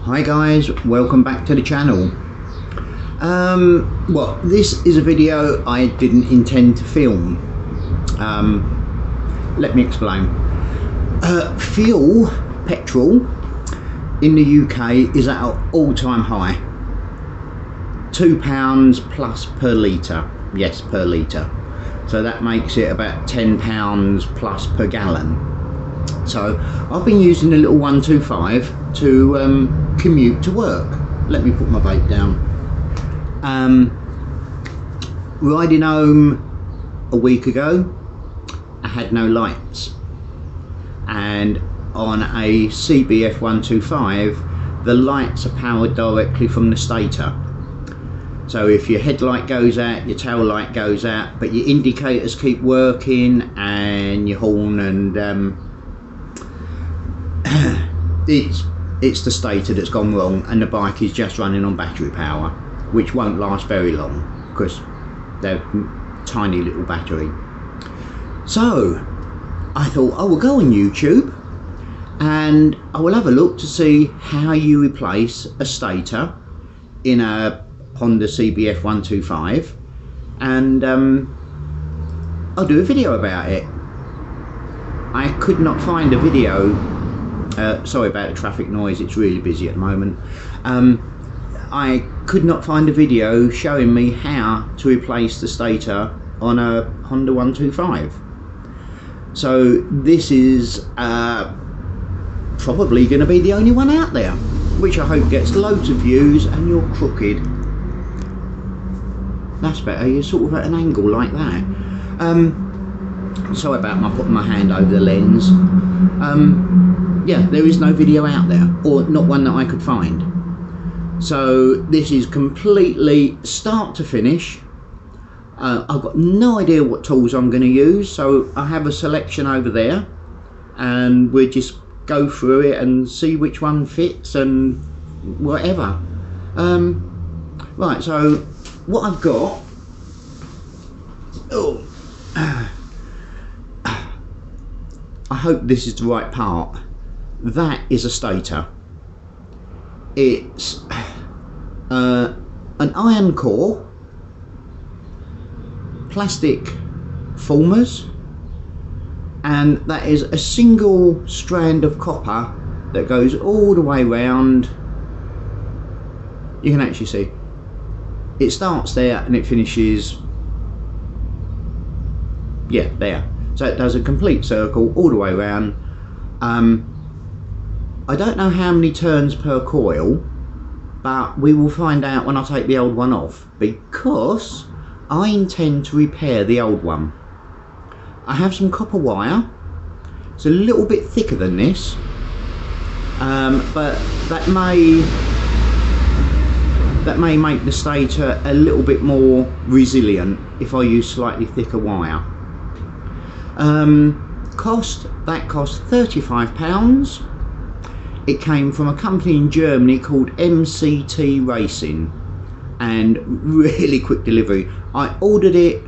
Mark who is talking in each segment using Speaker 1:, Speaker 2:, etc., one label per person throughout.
Speaker 1: Hi guys, welcome back to the channel. Well, this is a video I didn't intend to film. Let me explain. Petrol in the UK is at an all-time high. £2 plus per litre. Yes, per litre. So that makes it about £10 plus per gallon. So I've been using the little 125 to commute to work. Let me put my vape down. Riding home a week ago, I had no lights, and on a CBF125 the lights are powered directly from the stator. So if your headlight goes out, your tail light goes out, but your indicators keep working and your horn, and it's the stator that's gone wrong, and the bike is just running on battery power, which won't last very long because they're tiny little battery. So I thought I will go on YouTube and I will have a look to see how you replace a stator in a Honda CBF125, and I'll do a video about it. I could not find a video. Sorry about the traffic noise, it's really busy at the moment. I could not find a video showing me how to replace the stator on a Honda 125. So this is probably going to be the only one out there, which I hope gets loads of views. And you're crooked. That's better, you're sort of at an angle like that. Sorry about my putting my hand over the lens. Yeah, there is no video out there, or not one that I could find. So this is completely start to finish. I've got no idea what tools I'm going to use, so I have a selection over there and we'll just go through it and see which one fits and whatever. Right, so what I've got, I hope this is the right part. That is a stator. It's an iron core, plastic formers, and that is a single strand of copper that goes all the way round. You can actually see it starts there and it finishes, yeah, there. So it does a complete circle all the way around. I don't know how many turns per coil, but we will find out when I take the old one off, because I intend to repair the old one. I have some copper wire. It's a little bit thicker than this, but that may make the stator a little bit more resilient if I use slightly thicker wire. That cost £35. It came from a company in Germany called MCT Racing, and really quick delivery. I ordered it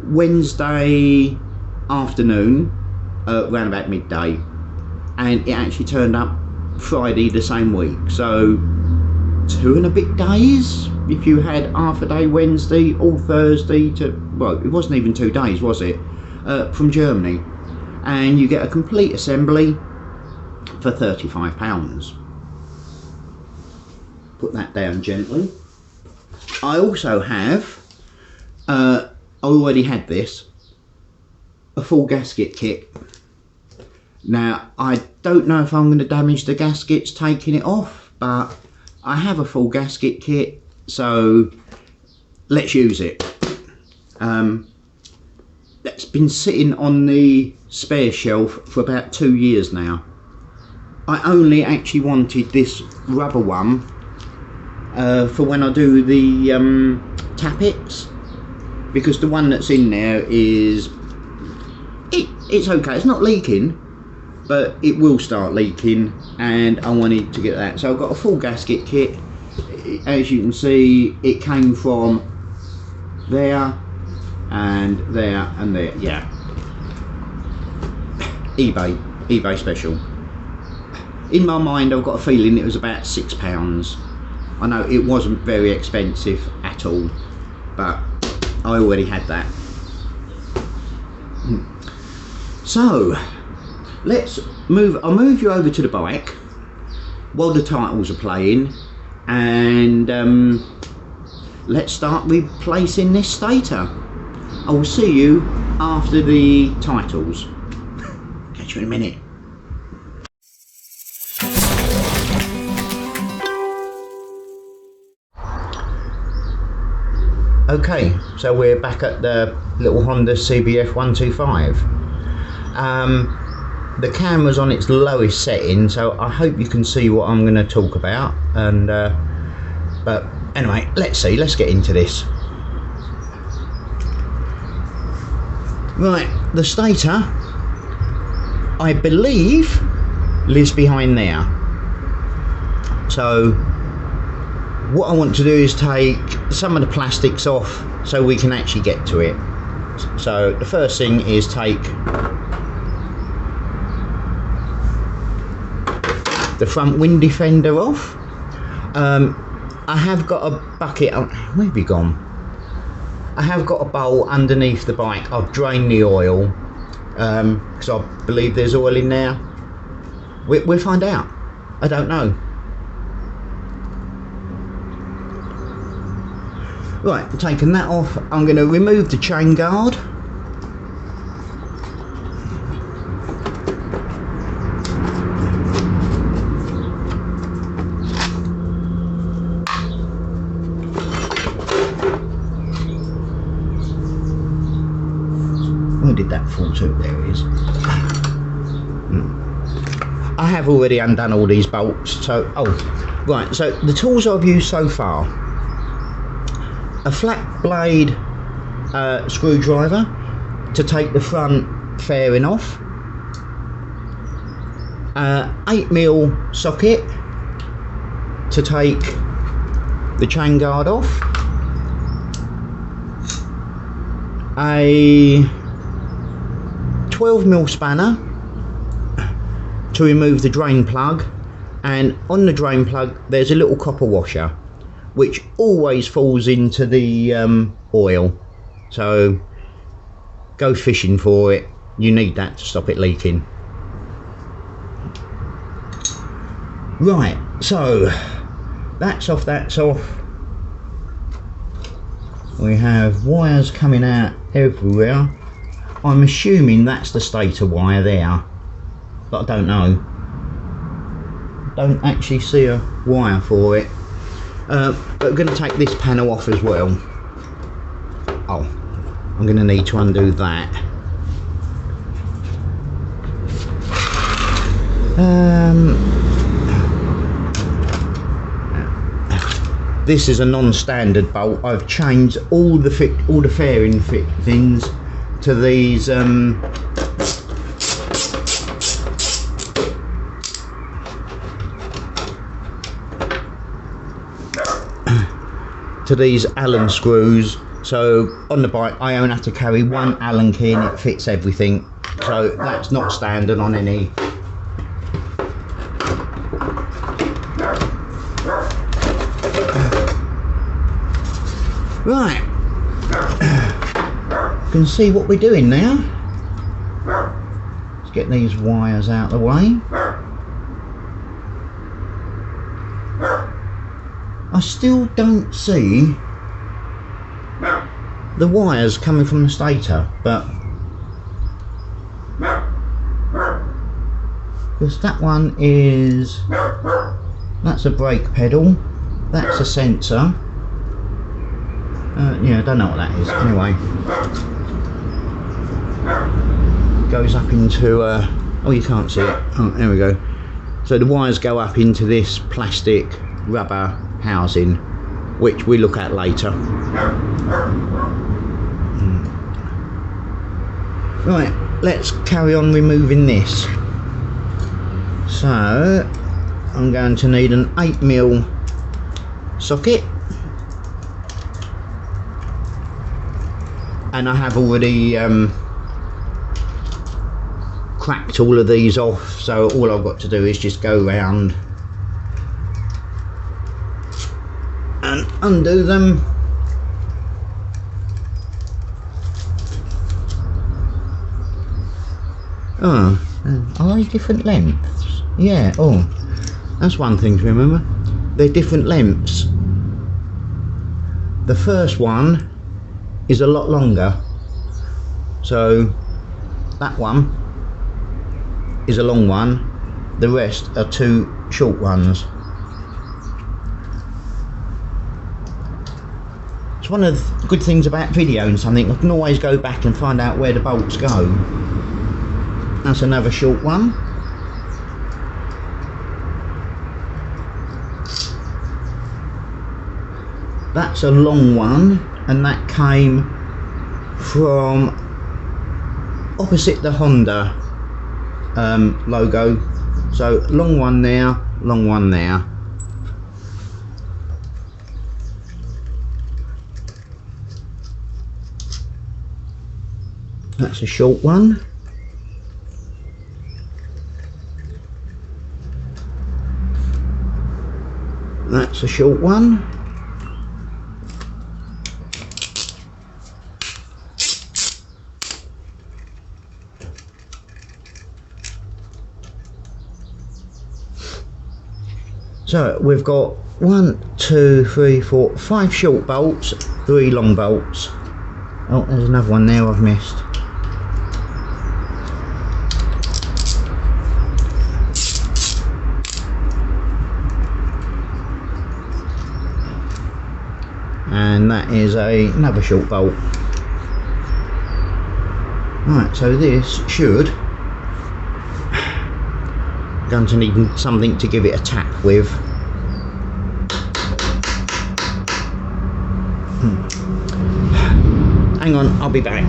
Speaker 1: Wednesday afternoon, around about midday, and it actually turned up Friday the same week. So 2 and a bit days if you had half a day Wednesday or Thursday to, well, it wasn't even 2 days, was it, from Germany, and you get a complete assembly for £35. Put that down gently. I also have, I already had this, a full gasket kit. Now I don't know if I'm going to damage the gaskets taking it off, but I have a full gasket kit, so let's use it. That's been sitting on the spare shelf for about 2 years now. I only actually wanted this rubber one for when I do the tappets, because the one that's in there is, it's okay, it's not leaking, but it will start leaking, and I wanted to get that. So I've got a full gasket kit. As you can see, it came from there and there and there. Yeah, eBay special. in my mind I've got a feeling it was about £6. I know it wasn't very expensive at all, but I already had that. So let's move, I'll move you over to the bike while the titles are playing, and let's start replacing this stator. I will see you after the titles. Catch you in a minute. Okay, so we're back at the little Honda CBF125. The camera's on its lowest setting, so I hope you can see what I'm going to talk about. And but anyway, let's get into this. Right, the stator, I believe, lives behind there. So what I want to do is take some of the plastics off so we can actually get to it. So the first thing is take the front wind defender off. I have got a bucket, where have you gone? I have got a bowl underneath the bike. I've drained the oil because I believe there's oil in there. We'll find out. I don't know. Right, taking that off, I'm going to remove the chain guard. Where did that fall to? There it is. I have already undone all these bolts, so, oh, right, so the tools I've used so far: a flat blade screwdriver to take the front fairing off, 8mm socket to take the chain guard off, a 12mm spanner to remove the drain plug, and on the drain plug there's a little copper washer which always falls into the oil, so go fishing for it. You need that to stop it leaking. Right, so that's off, that's off. We have wires coming out everywhere. I'm assuming that's the stator wire there, but I don't know. Don't actually see a wire for it. But I'm going to take this panel off as well. Oh, I'm going to need to undo that. This is a non-standard bolt. I've changed all the fairing fittings to these Allen screws. So on the bike I only have to carry one Allen key and it fits everything, so that's not standard on any. Right, you can see what we're doing now. Let's get these wires out of the way. I still don't see the wires coming from the stator, but because that one is, that's a brake pedal, that's a sensor. Yeah, I don't know what that is. Anyway, goes up into oh, you can't see it. Oh, there we go. So the wires go up into this plastic rubber housing, which we look at later. Right, let's carry on removing this. So I'm going to need an 8mm socket, and I have already cracked all of these off, so all I've got to do is just go round and undo them. Oh, are they different lengths? Yeah, oh, that's one thing to remember. They're different lengths. The first one is a lot longer, so that one is a long one, the rest are two short ones. It's one of the good things about videoing something, I can always go back and find out where the bolts go. That's another short one. That's a long one, and that came from opposite the Honda logo. So long one there, long one there. That's a short one. That's a short one. So we've got 1, 2, 3, 4, 5 short bolts, 3 long bolts. Oh, there's another one there I've missed. And that is another short bolt. Right, so this should going to need something to give it a tap with. Hang on, I'll be back.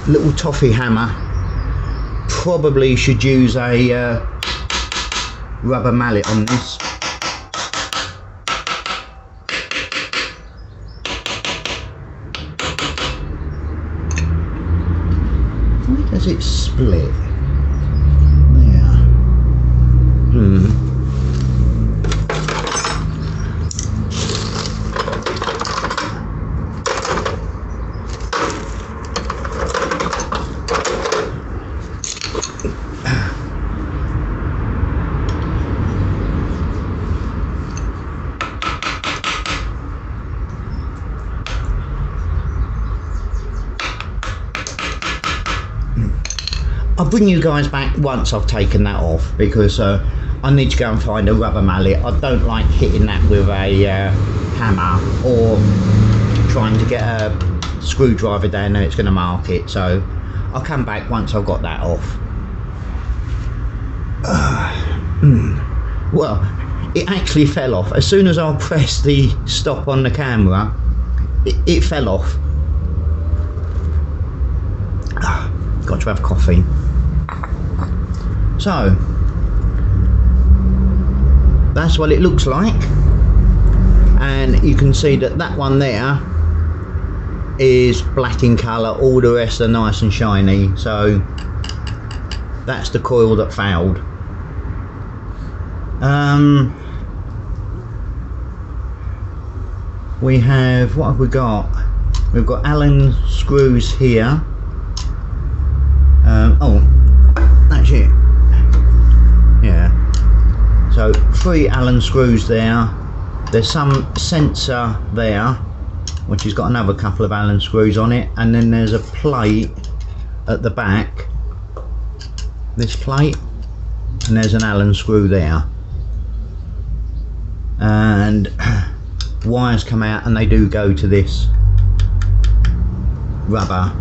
Speaker 1: Little toffee hammer. Probably should use a rubber mallet on this. Why does it split? There. I'll bring you guys back once I've taken that off, because I need to go and find a rubber mallet. I don't like hitting that with a hammer or trying to get a screwdriver down there, it's going to mark it. So I'll come back once I've got that off. Well, it actually fell off. As soon as I pressed the stop on the camera, it fell off. Got to have coffee. So that's what it looks like, and you can see that that one there is black in colour, all the rest are nice and shiny. So that's the coil that failed. We have, what have we got? We've got Allen screws here. Oh, that's it. Yeah. So 3 Allen screws there. There's some sensor there, which has got another couple of Allen screws on it, and then there's a plate at the back. This plate, and there's an Allen screw there. And wires come out, and they do go to this rubber.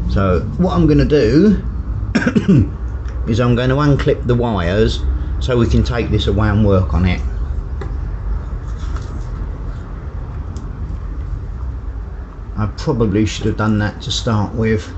Speaker 1: So what I'm going to do is I'm going to unclip the wires so we can take this away and work on it. I probably should have done that to start with.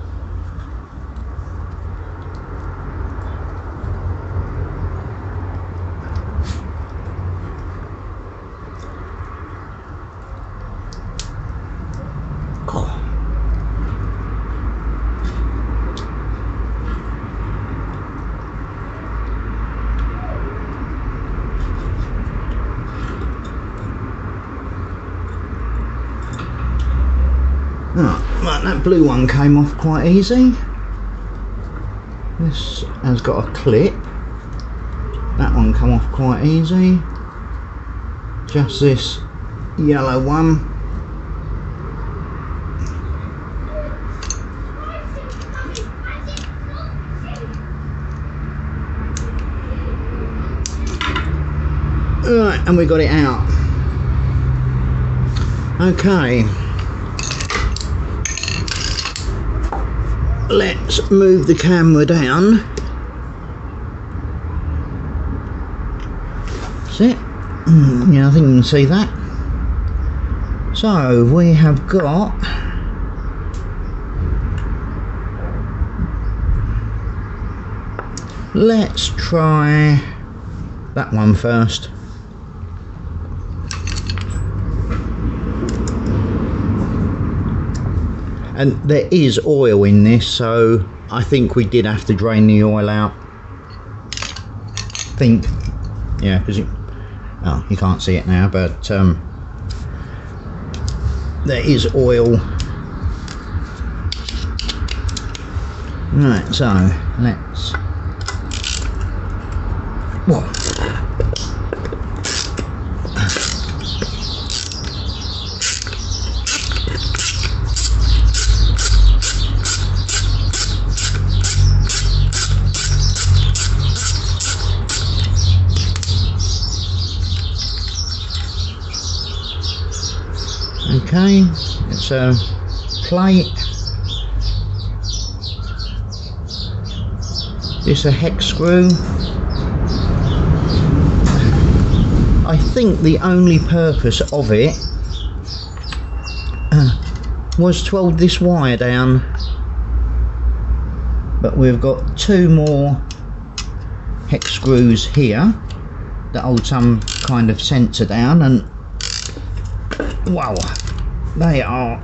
Speaker 1: Right, that blue one came off quite easy. This has got a clip. That one come off quite easy. Just this yellow one. Right, and we got it out. Okay. Let's move the camera down. That's it. Yeah, I think you can see that. So we have got let's try that one first. And there is oil in this, so I think we did have to drain the oil out. I think, yeah, because oh, you can't see it now, but there is oil. Right, so let's. Whoa. Okay, it's a plate. It's a hex screw. I think the only purpose of it was to hold this wire down, but we've got two more hex screws here that hold some kind of sensor down, and wow, they are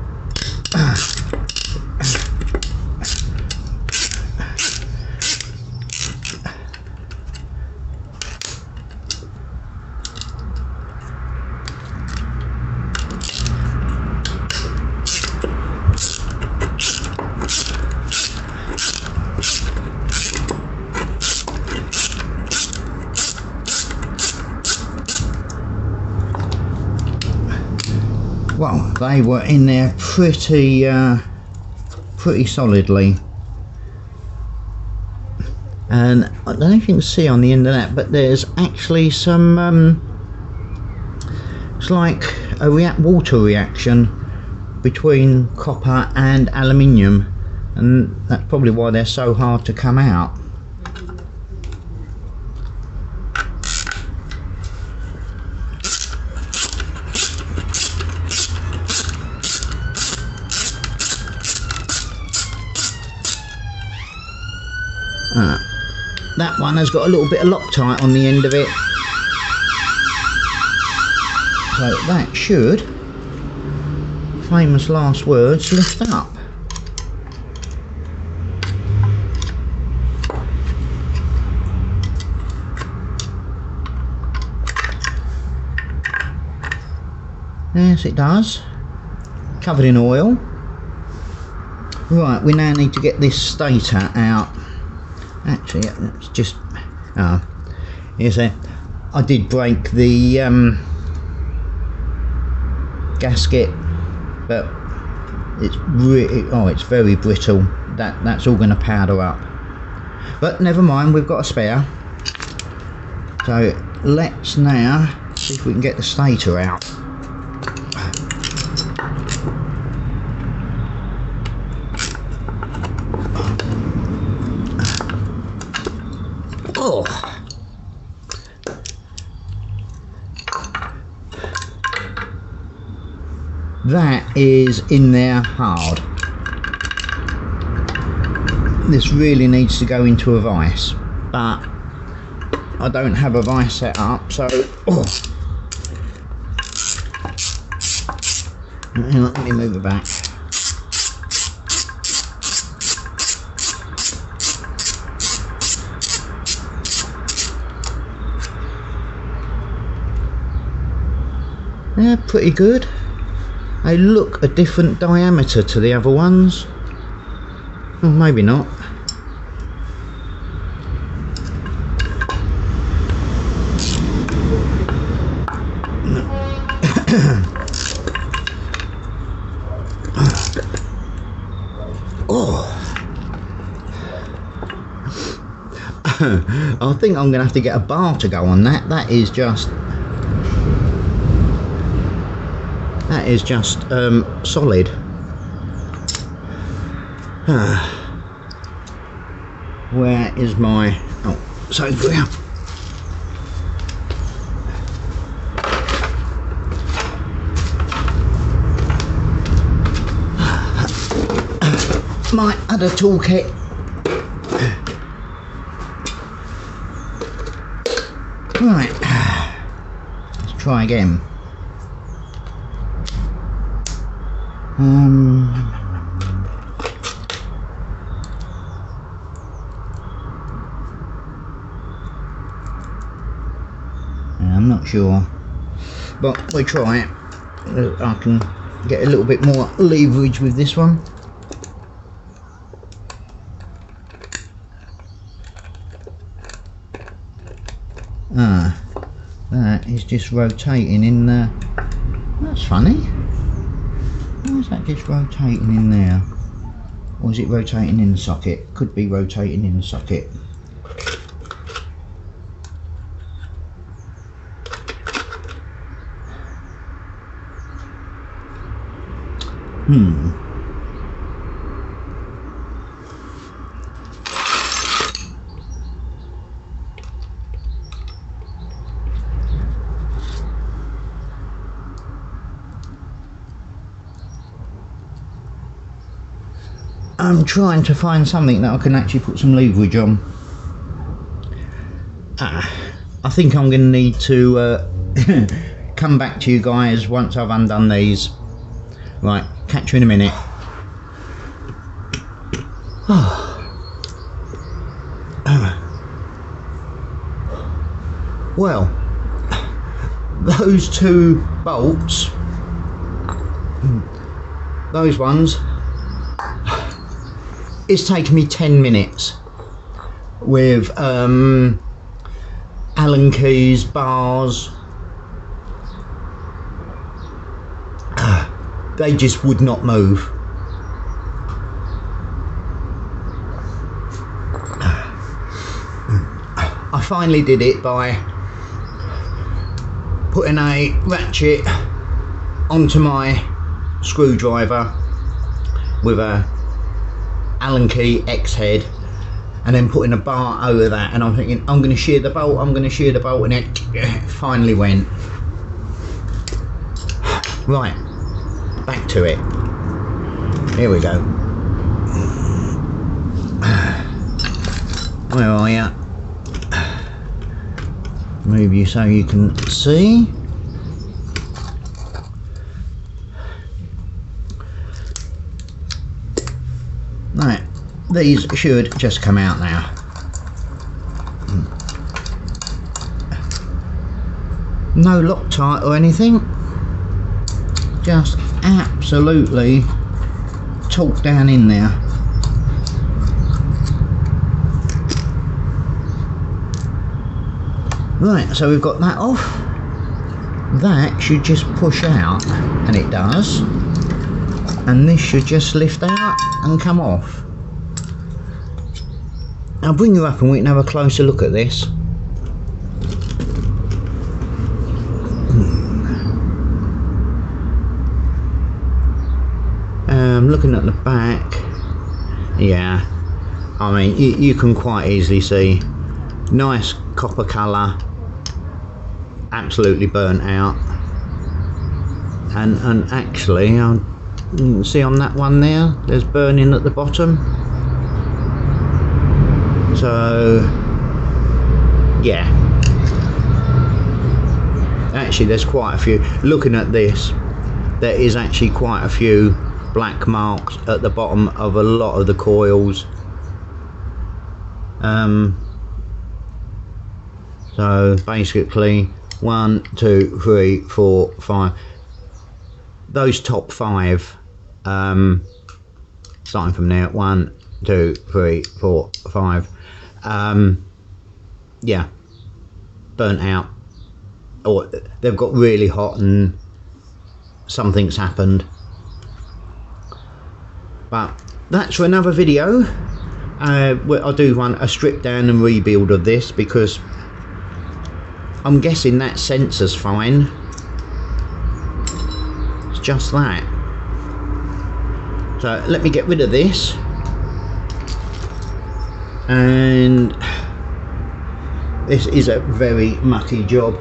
Speaker 1: well, they were in there pretty solidly, and I don't know if you can see on the end of that, but there's actually some it's like a water reaction between copper and aluminium, and that's probably why they're so hard to come out. That one has got a little bit of Loctite on the end of it, so that should, famous last words, lift up. Yes, it does. Covered in oil. Right, we now need to get this stator out. Actually, it's just here's a. I did break the gasket, but it's really, it's very brittle. That's all going to powder up. But never mind, we've got a spare. So let's now see if we can get the stator out. Oh. that is in there hard. This really needs to go into a vise, but I don't have a vise set up, so let me move it back. They're pretty good. They look a different diameter to the other ones. Well, maybe not. I think I'm going to have to get a bar to go on that. That is just solid. Where is my... oh, so yeah. My other toolkit. Right, let's try again. I'm not sure, but we'll try it. I can get a little bit more leverage with this one. That is just rotating in there. That's funny. Why is that just rotating in there? Or is it rotating in the socket? Could be rotating in the socket. I'm trying to find something that I can actually put some leverage on. I think I'm going to need to come back to you guys once I've undone these. Right, catch you in a minute. Well, those two bolts, those ones, it's taken me 10 minutes with Allen keys, bars. They just would not move. I finally did it by putting a ratchet onto my screwdriver with a Allen key X head, and then putting a bar over that, and I'm thinking I'm going to shear the bolt, I'm going to shear the bolt, and it finally went. Right, back to it. Here we go. Where are you? Move you so you can see. Right, these should just come out now. No Loctite or anything, just absolutely torqued down in there. Right, so we've got that off. That should just push out, and it does. And this should just lift out and come off. I'll bring you up and we can have a closer look at this. Looking at the back, yeah, I mean you can quite easily see, nice copper colour, absolutely burnt out. and actually you can see on that one there, there's burning at the bottom. So yeah, actually there's quite a few. Looking at this, there is actually quite a few black marks at the bottom of a lot of the coils. So basically 1, 2, 3, 4, 5, those top 5, starting from there, 1, 2, 3, 4, 5, yeah, burnt out, or they've got really hot and something's happened. But that's for another video. I'll do a strip down and rebuild of this, because I'm guessing that sensor's fine. It's just that. So let me get rid of this, and this is a very mucky job.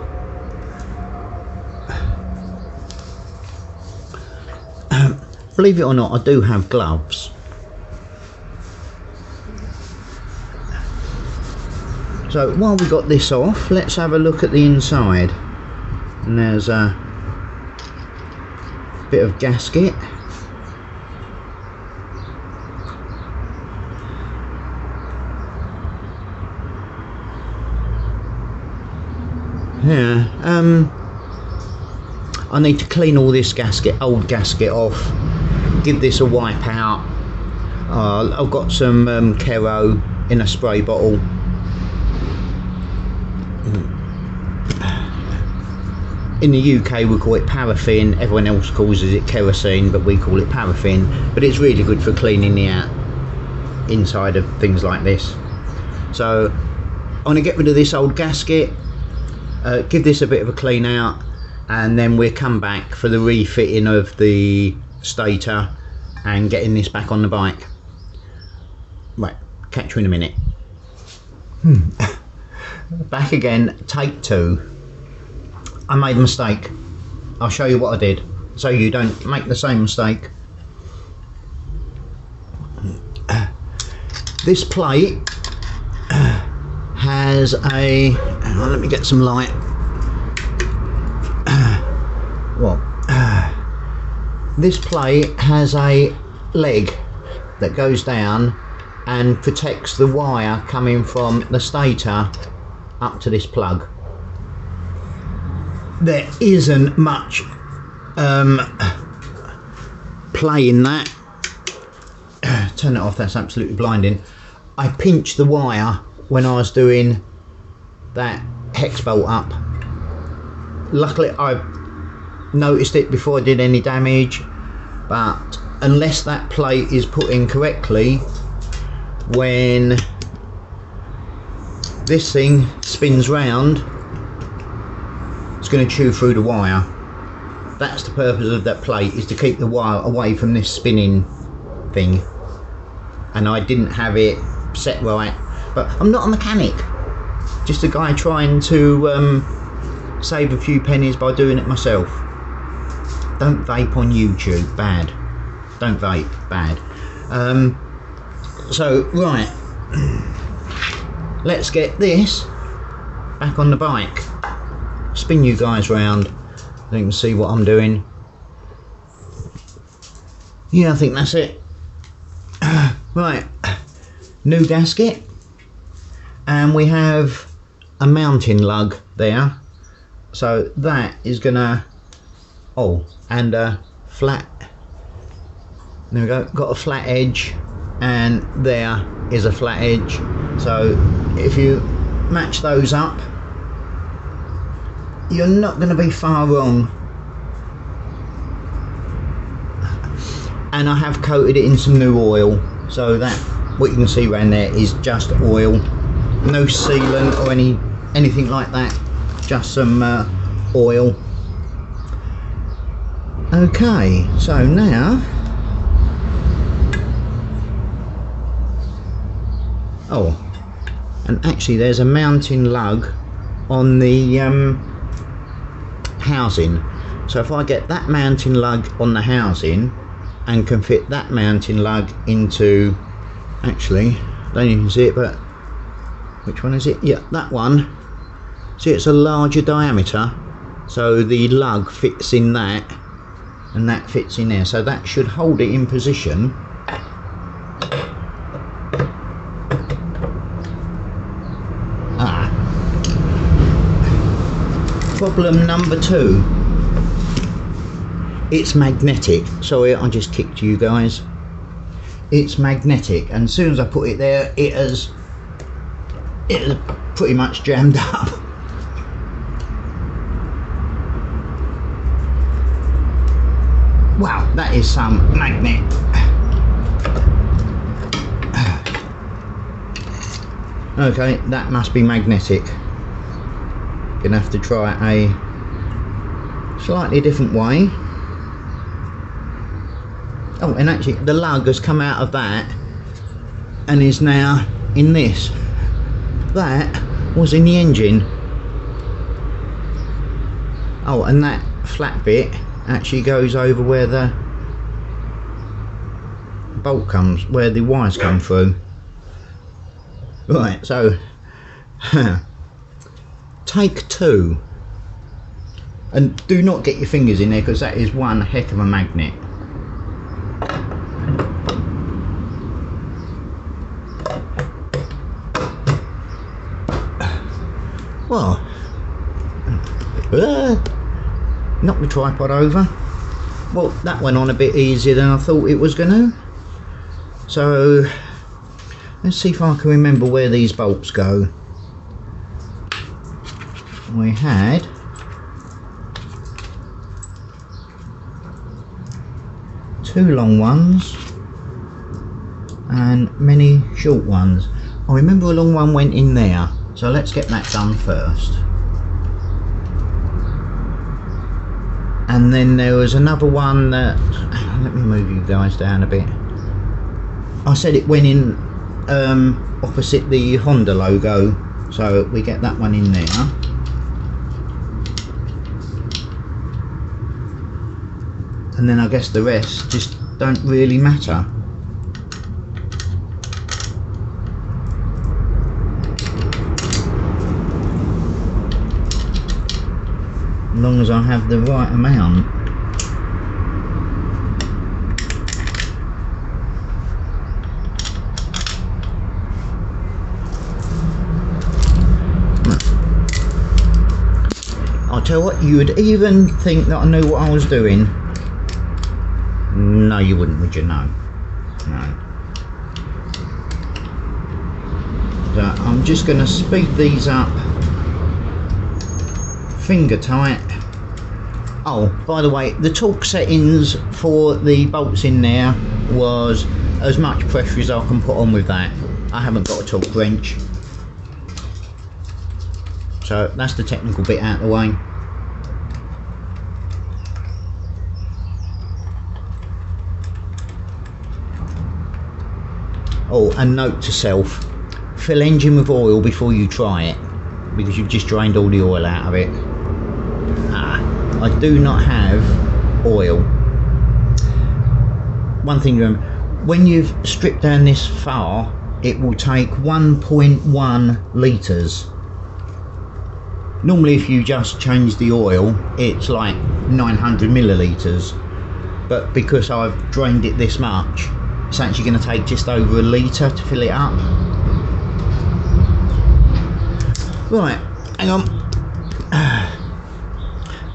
Speaker 1: Believe it or not, I do have gloves. So while we got this off, let's have a look at the inside. And there's a bit of gasket. Yeah, I need to clean all this old gasket off, give this a wipe out. I've got some Kero in a spray bottle. In the UK we call it paraffin, everyone else calls it kerosene, but we call it paraffin. But it's really good for cleaning the inside of things like this. So I'm going to get rid of this old gasket, give this a bit of a clean out, and then we'll come back for the refitting of the stator and getting this back on the bike. Right, catch you in a minute. Back again, take 2. I made a mistake. I'll show you what I did so you don't make the same mistake. This plate has a, hang on, let me get some light. This plate has a leg that goes down and protects the wire coming from the stator up to this plug. There isn't much play in that. Turn it off, that's absolutely blinding. I pinched the wire when I was doing that hex bolt up. Luckily I noticed it before I did any damage, but unless that plate is put in correctly, when this thing spins round, it's going to chew through the wire. That's the purpose of that plate, is to keep the wire away from this spinning thing. And I didn't have it set right, but I'm not a mechanic, just a guy trying to save a few pennies by doing it myself. Don't vape on YouTube, bad. Don't vape, bad. So right, let's get this back on the bike. Spin you guys round so you can see what I'm doing. Yeah, I think that's it. Right, new gasket, and we have a mounting lug there, so that is gonna, and a flat, there we go, got a flat edge, and there is a flat edge. So if you match those up, you're not going to be far wrong. And I have coated it in some new oil, so that what you can see around there is just oil, no sealant or anything like that, just some oil. Okay, so now, and actually there's a mounting lug on the housing. So if I get that mounting lug on the housing and can fit that mounting lug into, actually, I don't even see it, but which one is it? Yeah, that one. See, it's a larger diameter, so the lug fits in that and that fits in there, so that should hold it in position. Problem number 2, it's magnetic. Sorry, I just kicked you guys. It's magnetic, and as soon as I put it there, it has pretty much jammed up. Wow, that is some magnet. Okay, that must be magnetic. Gonna have to try a slightly different way. Oh, and actually the lug has come out of that and is now in this. That was in the engine. Oh, and that flat bit actually goes over where the bolt comes, where the wires come through. Right, so take 2, and do not get your fingers in there because that is one heck of a magnet. Well, knock the tripod over. Well, that went on a bit easier than I thought it was gonna. So let's see if I can remember where these bolts go. We had two long ones and many short ones. I remember a long one went in there, so let's get that done first. And then there was another one that, let me move you guys down a bit. I said it went in opposite the Honda logo, so we get that one in there. And then I guess the rest just don't really matter. As long as I have the right amount. I'll tell you what, you would even think that I knew what I was doing. No, you wouldn't, would you? No. No. So I'm just going to speed these up. Finger tight. Oh, by the way, the torque settings for the bolts in there was as much pressure as I can put on with that. I haven't got a torque wrench. So that's the technical bit out of the way. Oh, and note to self, fill engine with oil before you try it, because you've just drained all the oil out of it. I do not have oil. One thing to remember, when you've stripped down this far, it will take 1.1 litres. Normally if you just change the oil, it's like 900 millilitres, but because I've drained it this much, it's actually going to take just over a litre to fill it up. Right, hang on.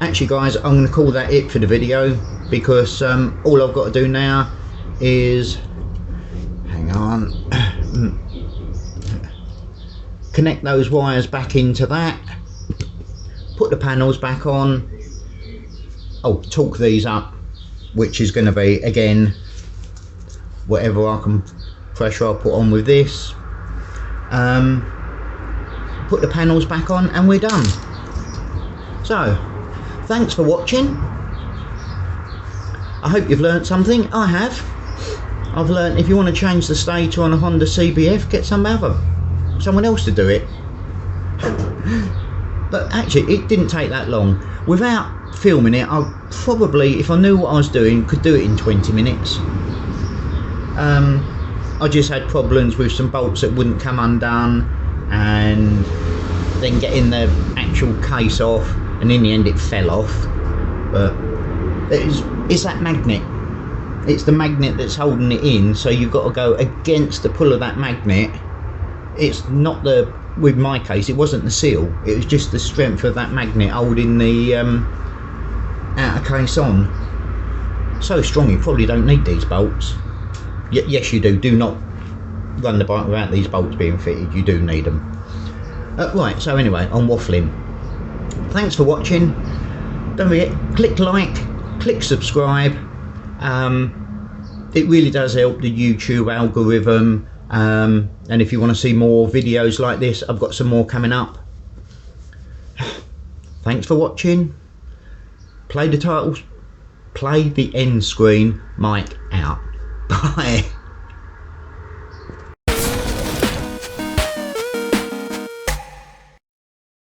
Speaker 1: Actually guys, I'm going to call that it for the video, because all I've got to do now is, hang on, connect those wires back into that, put the panels back on, torque these up, which is going to be, again, whatever I can pressure I'll put on with this, put the panels back on, and we're done. So thanks for watching. I hope you've learnt something. I have. I've learnt if you want to change the stator on a Honda CBF, get someone else to do it. But actually it didn't take that long. Without filming it, I probably, if I knew what I was doing, could do it in 20 minutes. I just had problems with some bolts that wouldn't come undone, and then getting the actual case off, and in the end it fell off. But it's that magnet. It's the magnet that's holding it in, so you've got to go against the pull of that magnet. It's not the, with my case, it wasn't the seal, it was just the strength of that magnet holding the outer case on. So strong you probably don't need these bolts. Yes you do. Do not run the bike without these bolts being fitted, you do need them. Right, so anyway, I'm waffling. Thanks for watching. Don't forget, click like, click subscribe. It really does help the YouTube algorithm, and if you want to see more videos like this, I've got some more coming up. Thanks for watching. Play the titles, play the end screen, mic out. Bye.